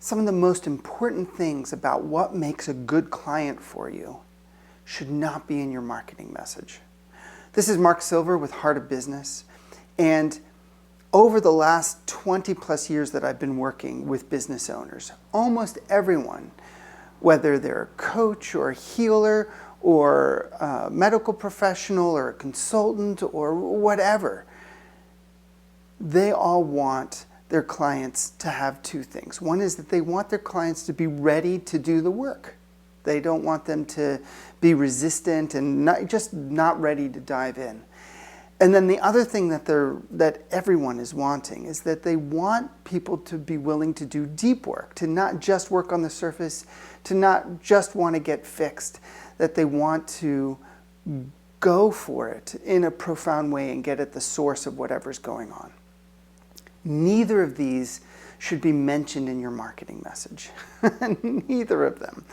some of the most important things about what makes a good client for you should not be in your marketing message. This is Mark Silver with Heart of Business, and over the last 20 plus years that I've been working with business owners, almost everyone, whether they're a coach or a healer or a medical professional or a consultant or whatever, they all want their clients to have two things. One is that they want their clients to be ready to do the work. They don't want them to be resistant and not ready to dive in. And then the other thing that everyone is wanting is that they want people to be willing to do deep work, to not just work on the surface, to not just want to get fixed, that they want to go for it in a profound way and get at the source of whatever's going on. Neither of these should be mentioned in your marketing message. Neither of them.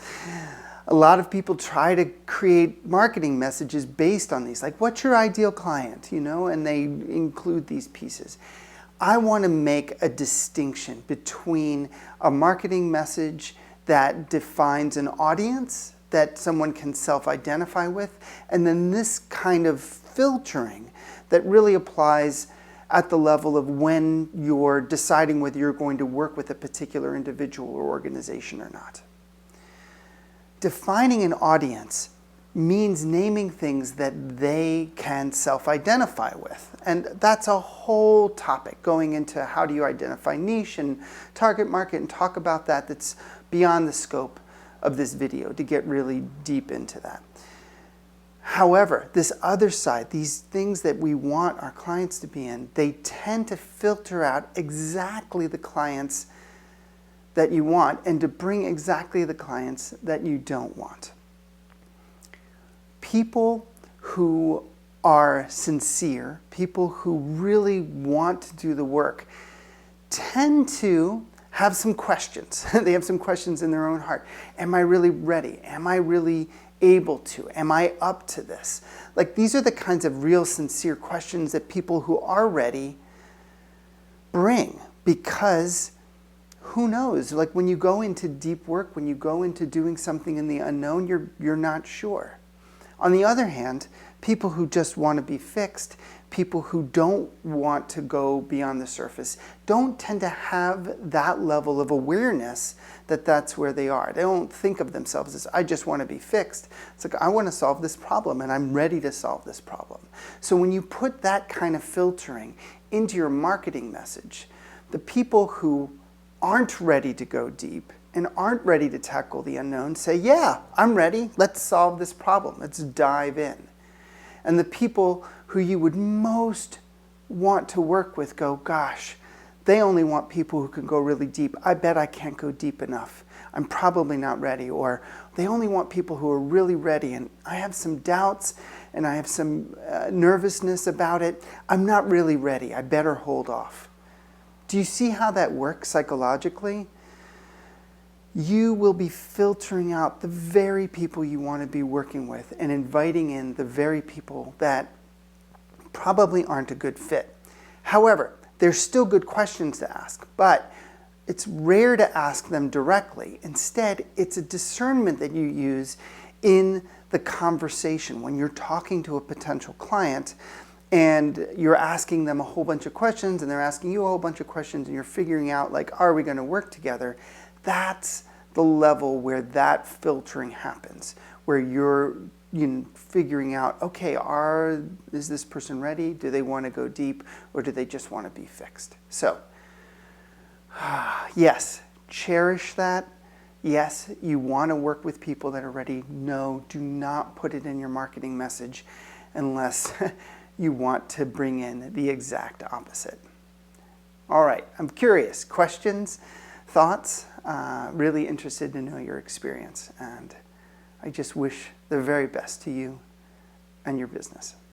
A lot of people try to create marketing messages based on these, like, what's your ideal client, and they include these pieces. I want to make a distinction between a marketing message that defines an audience that someone can self-identify with, and then this kind of filtering that really applies at the level of when you're deciding whether you're going to work with a particular individual or organization or not. Defining an audience means naming things that they can self-identify with. And that's a whole topic going into how do you identify niche and target market and talk about that. That's beyond the scope of this video to get really deep into that. However, this other side, these things that we want our clients to be in, they tend to filter out exactly the clients that you want and to bring exactly the clients that you don't want. People who are sincere, people who really want to do the work, tend to have some questions. They have some questions in their own heart. Am I really ready? Am I really able to? Am I up to this? Like, these are the kinds of real sincere questions that people who are ready bring, because who knows? Like, when you go into deep work, when you go into doing something in the unknown, you're not sure. On the other hand, people who just want to be fixed, people who don't want to go beyond the surface, don't tend to have that level of awareness that that's where they are. They don't think of themselves as, I just want to be fixed. It's like, I want to solve this problem and I'm ready to solve this problem. So when you put that kind of filtering into your marketing message, the people who aren't ready to go deep and aren't ready to tackle the unknown say, yeah, I'm ready. Let's solve this problem. Let's dive in. And the people who you would most want to work with go, gosh, they only want people who can go really deep. I bet I can't go deep enough. I'm probably not ready. Or they only want people who are really ready, and I have some doubts and I have some nervousness about it. I'm not really ready. I better hold off. Do you see how that works psychologically? You will be filtering out the very people you want to be working with and inviting in the very people that probably aren't a good fit. However, there's still good questions to ask, but it's rare to ask them directly. Instead, it's a discernment that you use in the conversation when you're talking to a potential client and you're asking them a whole bunch of questions and they're asking you a whole bunch of questions and you're figuring out, like, are we going to work together? That's the level where that filtering happens, where you're figuring out, okay, is this person ready? Do they want to go deep, or do they just want to be fixed? So, yes, cherish that. Yes, you want to work with people that are ready. No, do not put it in your marketing message unless you want to bring in the exact opposite. All right, I'm curious. Questions? Thoughts? Really interested to know your experience, and I just wish the very best to you and your business.